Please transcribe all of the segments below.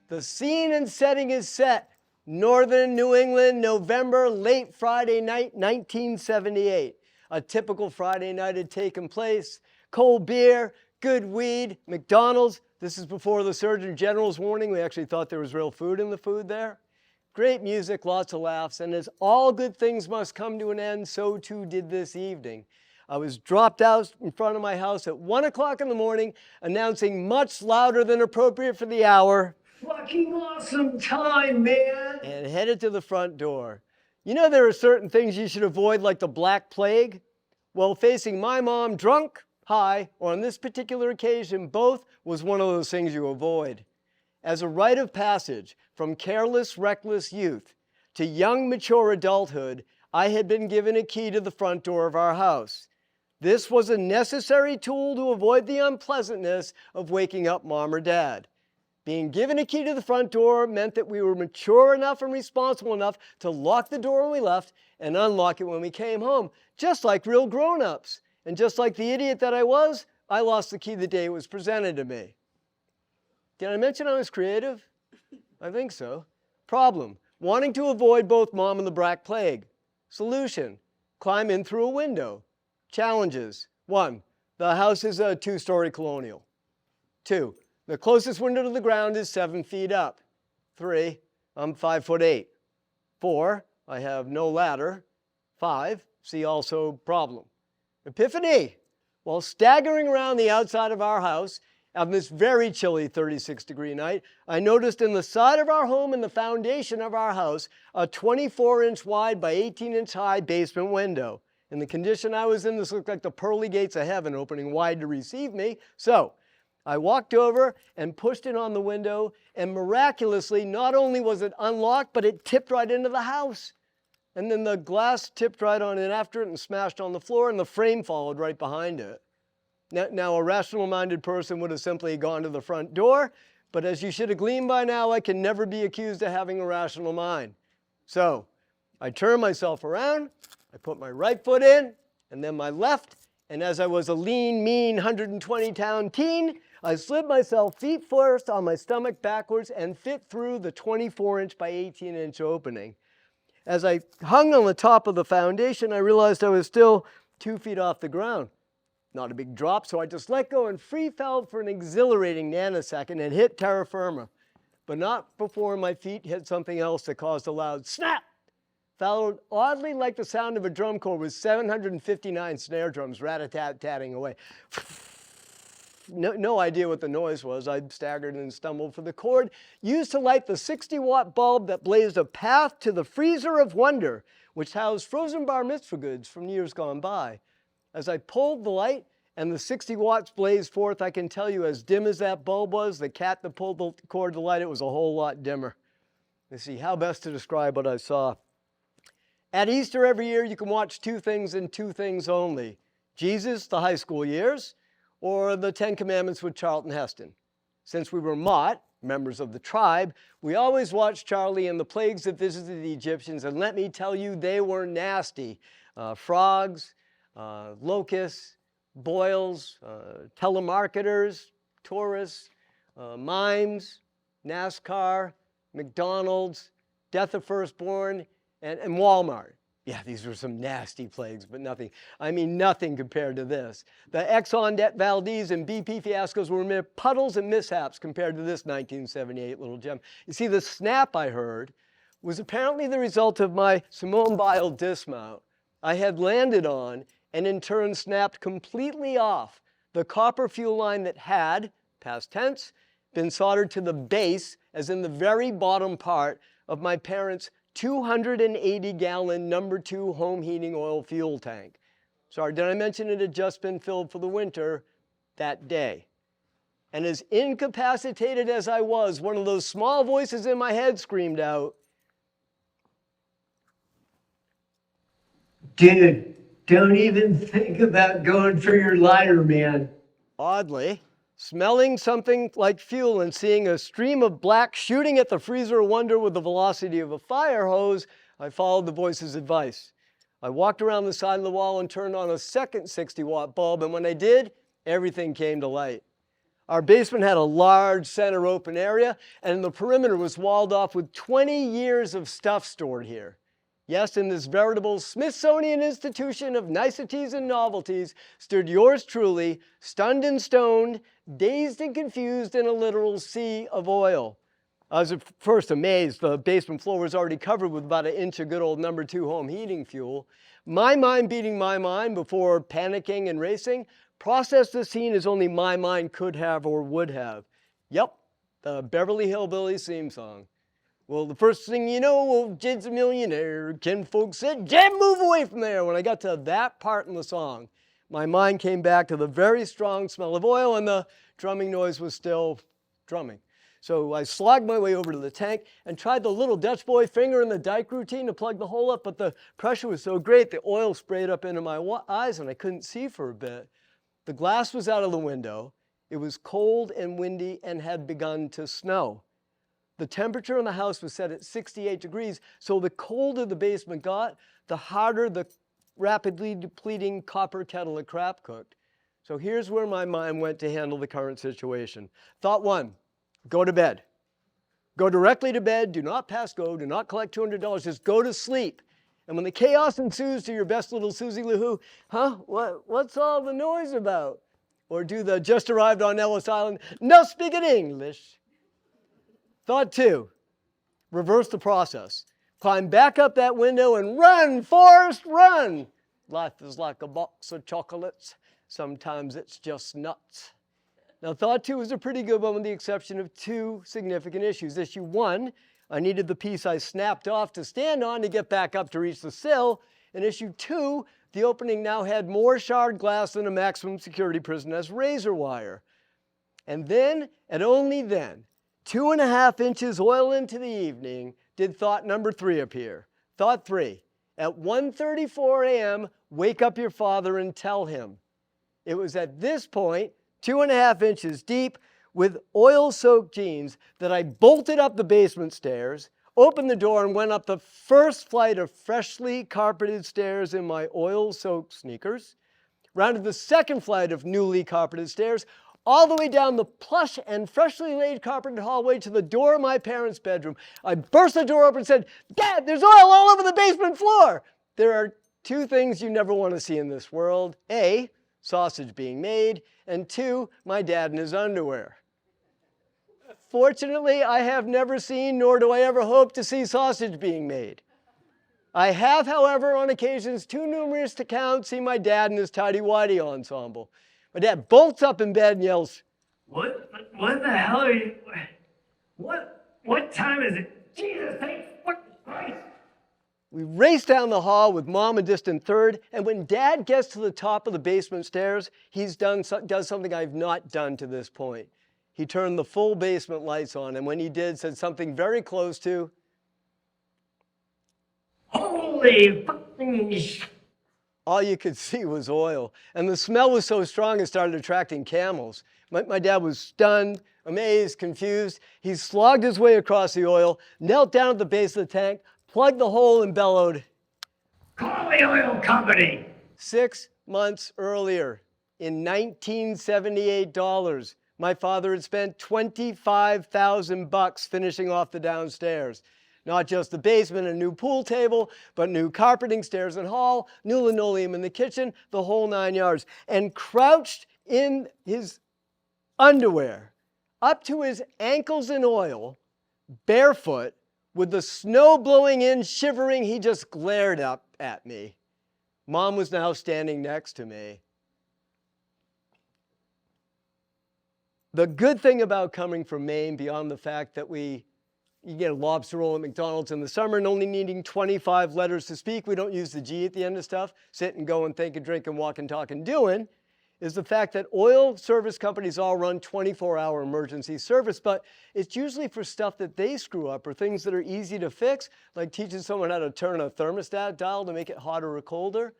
The scene and setting is set. Northern New England, November, late Friday night, 1978. A typical Friday night had taken place. Cold beer, good weed, McDonald's. This is before the Surgeon General's warning. We actually thought there was real food in the food there. Great music, lots of laughs, and as all good things must come to an end, so too did this evening. I was dropped out in front of my house at 1 o'clock in the morning, announcing much louder than appropriate for the hour, "Fucking awesome time, man!" and headed to the front door. You know there are certain things you should avoid, like the Black Plague? Well, facing my mom drunk, high, or on this particular occasion, both, was one of those things you avoid. As a rite of passage from careless, reckless youth to young, mature adulthood, I had been given a key to the front door of our house. This was a necessary tool to avoid the unpleasantness of waking up mom or dad. Being given a key to the front door meant that we were mature enough and responsible enough to lock the door when we left and unlock it when we came home, just like real grown-ups. And just like the idiot that I was, I lost the key the day it was presented to me. Did I mention I was creative? I think so. Problem: wanting to avoid both mom and the Black Plague. Solution: climb in through a window. Challenges: 1. The house is a 2-story colonial. 2. The closest window to the ground is 7 feet up. 3. I'm 5'8". 4. I have no ladder. 5. See also problem. Epiphany: while staggering around the outside of our house on this very chilly 36-degree night, I noticed in the side of our home and the foundation of our house a 24-inch wide by 18-inch high basement window. In the condition I was in, this looked like the pearly gates of heaven opening wide to receive me. So I walked over and pushed it on the window, and miraculously, not only was it unlocked, but it tipped right into the house. And then the glass tipped right on in after it and smashed on the floor, and the frame followed right behind it. Now, a rational-minded person would have simply gone to the front door, but as you should have gleaned by now, I can never be accused of having a rational mind. So I turned myself around, I put my right foot in, and then my left, and as I was a lean, mean 120-pound teen, I slid myself feet first on my stomach backwards and fit through the 24-inch by 18-inch opening. As I hung on the top of the foundation, I realized I was still 2 feet off the ground. Not a big drop, so I just let go and free fell for an exhilarating nanosecond and hit terra firma, but not before my feet hit something else that caused a loud snap, followed oddly like the sound of a drum corps with 759 snare drums rat-a-tat-tatting away. No idea what the noise was. I staggered and stumbled for the cord used to light the 60-watt bulb that blazed a path to the freezer of wonder, which housed frozen bar mitzvah goods from years gone by. As I pulled the light and the 60 watts blazed forth, I can tell you, as dim as that bulb was, the cat that pulled the cord to light it was a whole lot dimmer. Let's see, how best to describe what I saw. At Easter every year, you can watch 2 things and 2 things only: Jesus, the high school years, or the 10 Commandments with Charlton Heston. Since we were Mott, members of the tribe, we always watched Charlie and the plagues that visited the Egyptians, and let me tell you, they were nasty. Frogs, locusts, boils, telemarketers, tourists, mimes, NASCAR, McDonald's, death of firstborn, and Walmart. Yeah, these were some nasty plagues, but nothing compared to this. The Exxon Valdez and BP fiascos were mere puddles and mishaps compared to this 1978 little gem. You see, the snap I heard was apparently the result of my Simone Biles dismount. I had landed on and in turn snapped completely off the copper fuel line that had, past tense, been soldered to the base, as in the very bottom part, of my parents' 280-gallon number 2 home heating oil fuel tank. Sorry, did I mention it had just been filled for the winter that day? And as incapacitated as I was, one of those small voices in my head screamed out, "Dude, don't even think about going for your lighter, man." Oddly, smelling something like fuel and seeing a stream of black shooting at the freezer of wonder with the velocity of a fire hose, I followed the voice's advice. I walked around the side of the wall and turned on a second 60-watt bulb, and when I did, everything came to light. Our basement had a large center open area, and the perimeter was walled off with 20 years of stuff stored here. Yes, in this veritable Smithsonian institution of niceties and novelties stood yours truly, stunned and stoned, dazed and confused in a literal sea of oil. I was at first amazed. The basement floor was already covered with about an inch of good old number 2 home heating fuel. My mind beating my mind before panicking and racing, processed the scene as only my mind could have or would have. Yep, the Beverly Hillbillies theme song. Well, the first thing you know, Jed's a millionaire. Ken folks said, Jed, move away from there. When I got to that part in the song, my mind came back to the very strong smell of oil, and the drumming noise was still drumming. So I slogged my way over to the tank and tried the little Dutch boy finger in the dike routine to plug the hole up, but the pressure was so great, the oil sprayed up into my eyes and I couldn't see for a bit. The glass was out of the window. It was cold and windy and had begun to snow. The temperature in the house was set at 68 degrees, so the colder the basement got, the harder the rapidly depleting copper kettle of crap cooked. So here's where my mind went to handle the current situation. Thought 1, go to bed. Go directly to bed, do not pass go, do not collect $200, just go to sleep. And when the chaos ensues, do your best little Susie LaHoo, what's all the noise about? Or do the just arrived on Ellis Island, no speaking English. Thought 2, reverse the process. Climb back up that window and run, Forrest, run. Life is like a box of chocolates. Sometimes it's just nuts. Now, thought 2 was a pretty good one with the exception of 2 significant issues. Issue 1, I needed the piece I snapped off to stand on to get back up to reach the sill. And issue 2, the opening now had more shard glass than a maximum security prison has razor wire. And then, and only then, 2.5 inches oil into the evening, did thought number 3 appear. Thought 3, at 1:34 a.m., wake up your father and tell him. It was at this point, 2.5 inches deep, with oil-soaked jeans, that I bolted up the basement stairs, opened the door, and went up the first flight of freshly carpeted stairs in my oil-soaked sneakers, rounded the second flight of newly carpeted stairs, all the way down the plush and freshly laid carpeted hallway to the door of my parents' bedroom. I burst the door open and said, Dad, there's oil all over the basement floor. There are 2 things you never want to see in this world. A, sausage being made, and 2, my dad in his underwear. Fortunately, I have never seen, nor do I ever hope to see, sausage being made. I have, however, on occasions too numerous to count, seen my dad in his tidy-whitey ensemble. My dad bolts up in bed and yells, What the hell are you, what time is it? Jesus, thank fucking Christ. We race down the hall with Mom a distant third, and when Dad gets to the top of the basement stairs, does something I've not done to this point. He turned the full basement lights on, and when he did, said something very close to, Holy fucking sh... All you could see was oil, and the smell was so strong it started attracting camels. My dad was stunned, amazed, confused. He slogged his way across the oil, knelt down at the base of the tank, plugged the hole, and bellowed, Call the oil company! 6 months earlier, in $1978, my father had spent $25,000 finishing off the downstairs. Not just the basement and new pool table, but new carpeting, stairs and hall, new linoleum in the kitchen, the whole 9 yards. And crouched in his underwear, up to his ankles in oil, barefoot, with the snow blowing in, shivering, he just glared up at me. Mom was now standing next to me. The good thing about coming from Maine, beyond the fact that you get a lobster roll at McDonald's in the summer and only needing 25 letters to speak, we don't use the G at the end of stuff, sit and go and think and drink and walk and talk and doing, is the fact that oil service companies all run 24-hour emergency service, but it's usually for stuff that they screw up or things that are easy to fix, like teaching someone how to turn a thermostat dial to make it hotter or colder.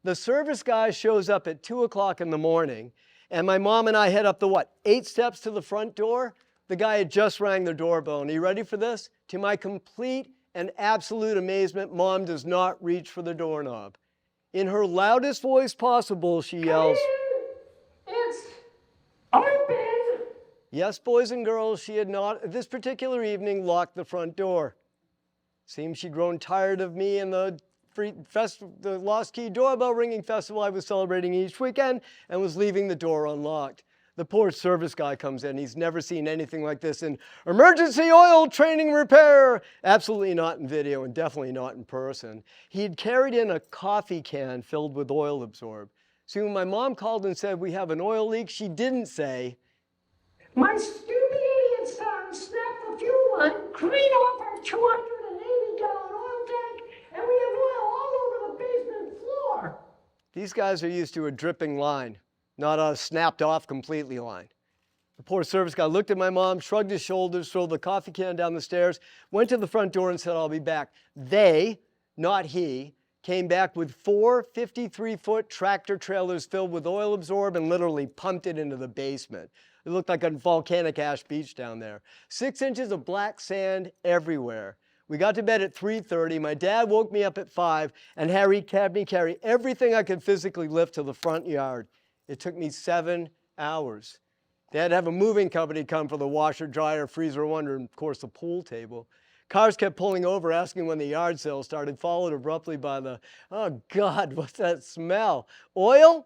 The service guy shows up at 2 o'clock in the morning, and my mom and I head up the 8 steps to the front door? The guy had just rang the doorbell, and are you ready for this? To my complete and absolute amazement, Mom does not reach for the doorknob. In her loudest voice possible, she yells, It's open! Yes, boys and girls, she had not, this particular evening, locked the front door. Seems she'd grown tired of me and the Lost Key doorbell ringing festival I was celebrating each weekend and was leaving the door unlocked. The poor service guy comes in. He's never seen anything like this in emergency oil training repair. Absolutely not in video and definitely not in person. He had carried in a coffee can filled with oil absorb. See, when my mom called and said we have an oil leak, she didn't say, "My stupid idiot son snapped the fuel line clean off our 280-gallon oil tank, and we have oil all over the basement floor." These guys are used to a dripping line, not a snapped off completely line. The poor service guy looked at my mom, shrugged his shoulders, threw the coffee can down the stairs, went to the front door and said, "I'll be back." They, not he, came back with 4 53-foot tractor trailers filled with oil absorb and literally pumped it into the basement. It looked like a volcanic ash beach down there. 6 inches of black sand everywhere. We got to bed at 3:30. My dad woke me up at 5, and Harry had me carry everything I could physically lift to the front yard. It took me 7 hours. They had to have a moving company come for the washer, dryer, freezer, wonder, and of course the pool table. Cars kept pulling over, asking when the yard sale started, followed abruptly by the, "Oh God, what's that smell? Oil?"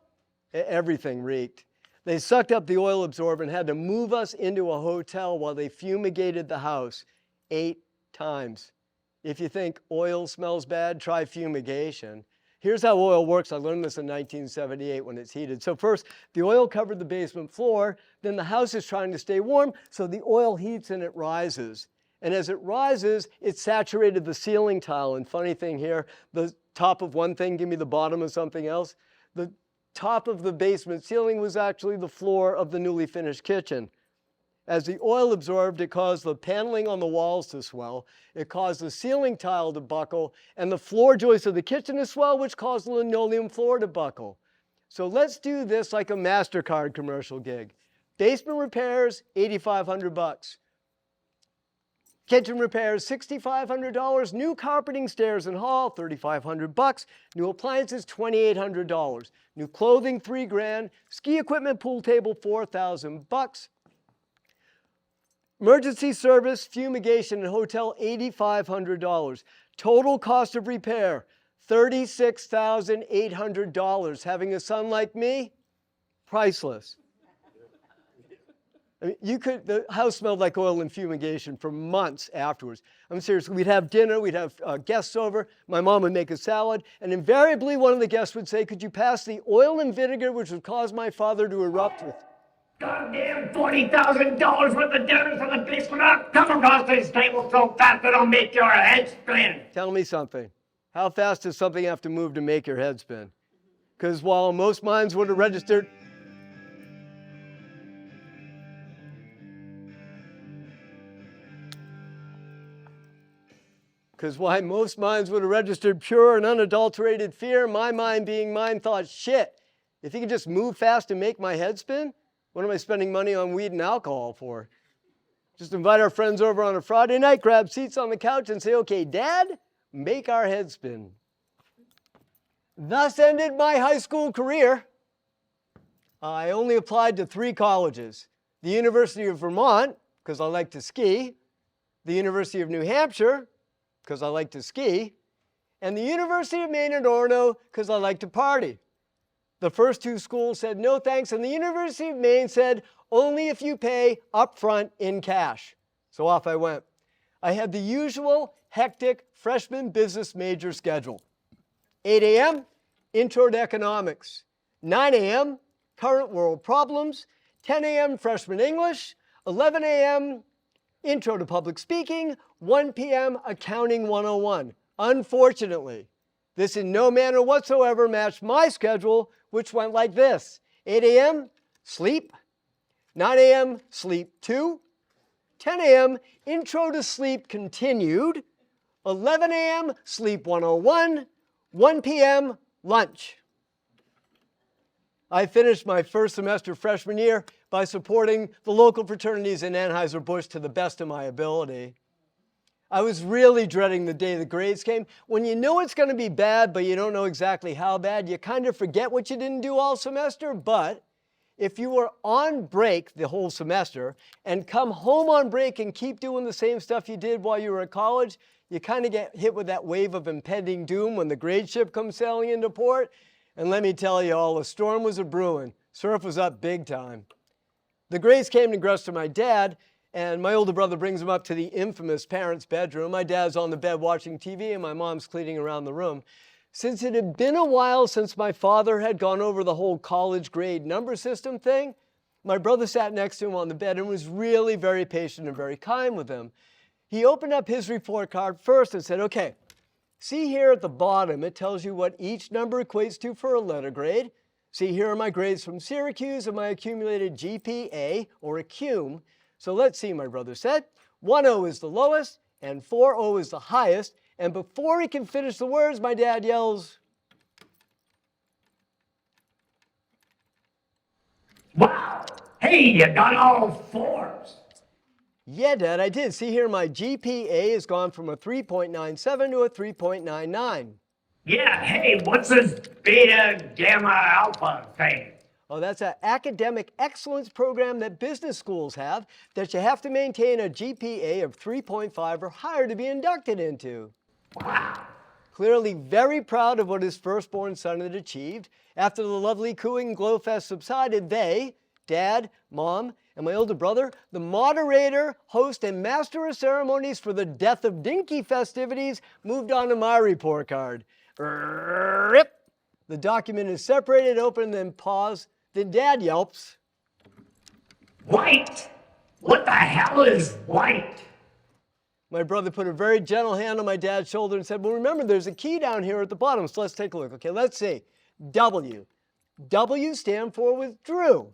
Everything reeked. They sucked up the oil absorber and had to move us into a hotel while they fumigated the house 8 times. If you think oil smells bad, try fumigation. Here's how oil works. I learned this in 1978 when it's heated. So first, the oil covered the basement floor. Then the house is trying to stay warm, so the oil heats and it rises. And as it rises, it saturated the ceiling tile. And funny thing here, the top of one thing, give me the bottom of something else. The top of the basement ceiling was actually the floor of the newly finished kitchen. As the oil absorbed, it caused the paneling on the walls to swell. It caused the ceiling tile to buckle, and the floor joists of the kitchen to swell, which caused the linoleum floor to buckle. So let's do this like a MasterCard commercial gig. Basement repairs, $8,500. Kitchen repairs, $6,500. New carpeting, stairs and hall, $3,500. New appliances, $2,800. New clothing, $3,000. Ski equipment, pool table, $4,000. Emergency service, fumigation, and hotel, $8,500. Total cost of repair, $36,800. Having a son like me, priceless. I mean, the house smelled like oil and fumigation for months afterwards. I'm serious. We'd have dinner, we'd have guests over. My mom would make a salad, and invariably one of the guests would say, "Could you pass the oil and vinegar which would cause my father to erupt with?" Goddamn $40,000 worth of dinners in the basement. I'll come across this table so fast it'll make your head spin. Tell me something. How fast does something have to move to make your head spin? Because while most minds would have registered, pure and unadulterated fear, my mind being mine thought, shit, if he could just move fast and make my head spin, what am I spending money on weed and alcohol for? Just invite our friends over on a Friday night, grab seats on the couch and say, "Okay, Dad, make our head spin." Thus ended my high school career. I only applied to 3 colleges. The University of Vermont, because I like to ski. The University of New Hampshire, because I like to ski. And the University of Maine at Orono, because I like to party. The first 2 schools said no thanks, and the University of Maine said only if you pay upfront in cash. So off I went. I had the usual hectic freshman business major schedule. 8 a.m., Intro to Economics. 9 a.m., Current World Problems. 10 a.m., Freshman English. 11 a.m., Intro to Public Speaking. 1 p.m., Accounting 101. Unfortunately, this in no manner whatsoever matched my schedule, which went like this. 8 a.m., sleep. 9 a.m., sleep 2. 10 a.m., Intro to Sleep continued. 11 a.m., sleep 101. 1 p.m., lunch. I finished my first semester freshman year by supporting the local fraternities in Anheuser-Busch to the best of my ability. I was really dreading the day the grades came. When you know it's going to be bad, but you don't know exactly how bad, you kind of forget what you didn't do all semester, but if you were on break the whole semester and come home on break and keep doing the same stuff you did while you were at college, you kind of get hit with that wave of impending doom when the grade ship comes sailing into port. And let me tell you all, a storm was a-brewing. Surf was up big time. The grades came to grust to my dad, and my older brother brings him up to the infamous parents' bedroom. My dad's on the bed watching TV, and my mom's cleaning around the room. Since it had been a while since my father had gone over the whole college grade number system thing, my brother sat next to him on the bed and was really very patient and very kind with him. He opened up his report card first and said, okay, see here at the bottom, it tells you what each number equates to for a letter grade. See, here are my grades from Syracuse and my accumulated GPA, or ACUM. So let's see, my brother said. 1.0 is the lowest, and 4.0 is the highest. And before he can finish the words, my dad yells, Wow! Hey, you got all fours. yeah, Dad, I did. See here, my GPA has gone from a 3.97 to a 3.99. Yeah, hey, what's this beta, gamma, alpha thing? Oh, that's an academic excellence program that business schools have that you have to maintain a GPA of 3.5 or higher to be inducted into. Wow. Clearly very proud of what his firstborn son had achieved, after the lovely cooing glow fest subsided, they, Dad, Mom, and my older brother, the moderator, host, and master of ceremonies for the Death of Dinky festivities, moved on to my report card. Rip! The document is separated, open, and then paused. Then Dad yelps, White! What the hell is white? My brother put a very gentle hand on my dad's shoulder and said, well, remember, there's a key down here at the bottom, so let's take a look. Okay, let's see. W. W stand for withdrew.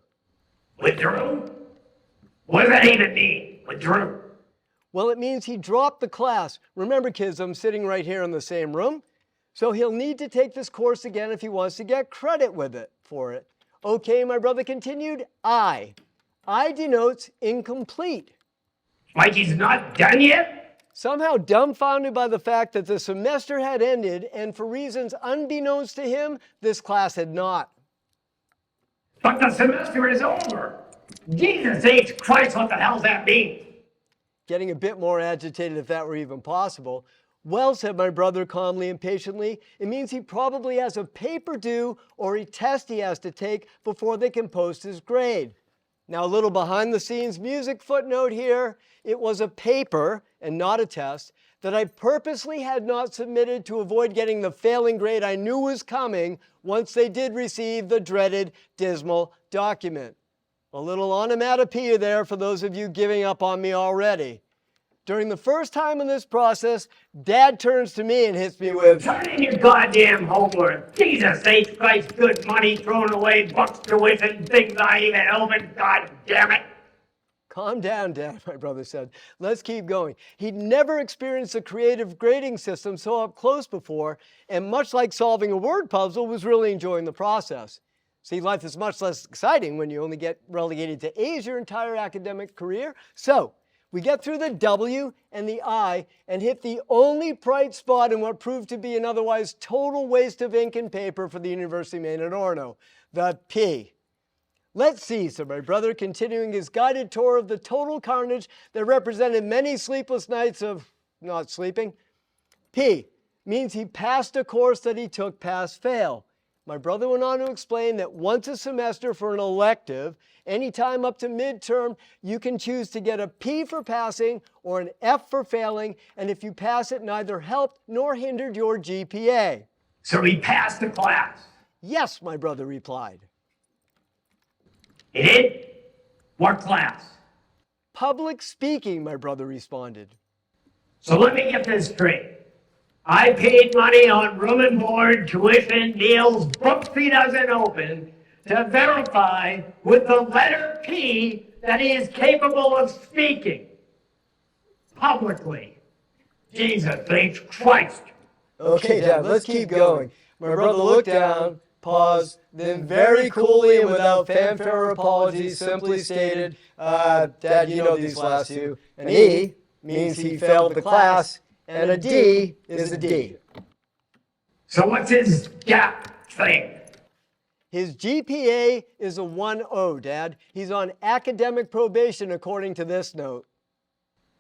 Withdrew? What does that even mean? Withdrew? Well, it means he dropped the class. Remember, kids, I'm sitting right here in the same room. So he'll need to take this course again if he wants to get credit with it for it. Okay, my brother continued, I. I denotes incomplete. Like he's not done yet? Somehow dumbfounded by the fact that the semester had ended and for reasons unbeknownst to him, this class had not. But the semester is over. Jesus H. Christ, what the hell's that mean? Getting a bit more agitated if that were even possible. Well, said my brother calmly and patiently, it means he probably has a paper due or a test he has to take before they can post his grade. Now, a little behind the scenes music footnote here. It was a paper and not a test that I purposely had not submitted to avoid getting the failing grade I knew was coming once they did receive the dreaded, dismal document. A little onomatopoeia there for those of you giving up on me already. During the first time in this process, Dad turns to me and hits me with, Turn in your goddamn homework. Jesus H. Christ, good money thrown away, books, tuition, things I even opened, god damn it. Calm down, Dad, my brother said. Let's keep going. He'd never experienced a creative grading system so up close before, and much like solving a word puzzle, was really enjoying the process. See, life is much less exciting when you only get relegated to A's your entire academic career. So, we get through the W and the I and hit the only bright spot in what proved to be an otherwise total waste of ink and paper for the University of Maine at Orono, the P. Let's see, said my brother, continuing his guided tour of the total carnage that represented many sleepless nights of not sleeping. P means he passed a course that he took pass-fail. My brother went on to explain that once a semester for an elective, anytime up to midterm, you can choose to get a P for passing or an F for failing, and if you pass it, neither helped nor hindered your GPA. So he passed the class. Yes, my brother replied. He did? What class? Public speaking, my brother responded. So let me get this straight. I paid money on room and board, tuition, meals, book fee doesn't open, to verify with the letter P that he is capable of speaking publicly. Jesus H. Christ. Okay, Dad, let's keep going. My brother looked down, paused, then very coolly and without fanfare or apologies simply stated, Dad, you know these last two. An E means he failed the class, and a D is a D. So what's his gap thing? His GPA is a 1.0, Dad. He's on academic probation according to this note.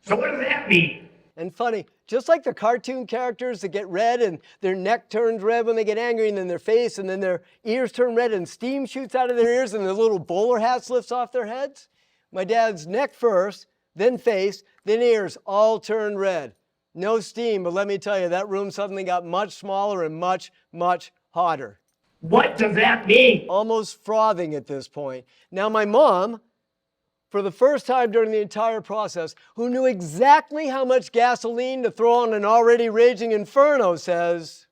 So what does that mean? And funny, just like the cartoon characters that get red and their neck turns red when they get angry, and then their face, and then their ears turn red and steam shoots out of their ears and their little bowler hats lifts off their heads, my dad's neck first, then face, then ears all turned red. No steam, but let me tell you, that room suddenly got much smaller and much, much hotter. What does that mean? Almost frothing at this point. Now my mom, for the first time during the entire process, who knew exactly how much gasoline to throw on an already raging inferno, says,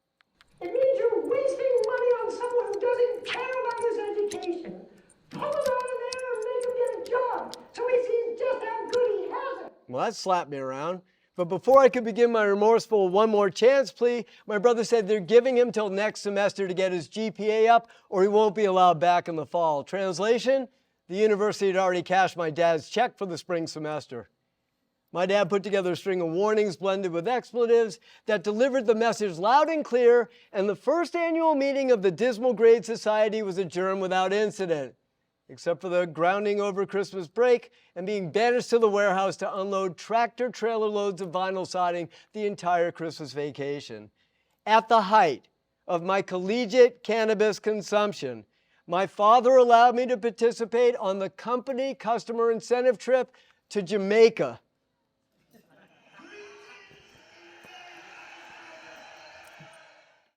"It means you're wasting money on someone who doesn't care about his education. Pull him out of there and make him get a job so he sees just how good he has it." well, that slapped me around. But before I could begin my remorseful one more chance plea, my brother said they're giving him till next semester to get his GPA up or he won't be allowed back in the fall. Translation? The university had already cashed my dad's check for the spring semester. My dad put together a string of warnings blended with expletives that delivered the message loud and clear, and the first annual meeting of the Dismal Grade Society was adjourned without incident, except for the grounding over Christmas break and being banished to the warehouse to unload tractor-trailer loads of vinyl siding the entire Christmas vacation. At the height of my collegiate cannabis consumption, my father allowed me to participate on the company customer incentive trip to Jamaica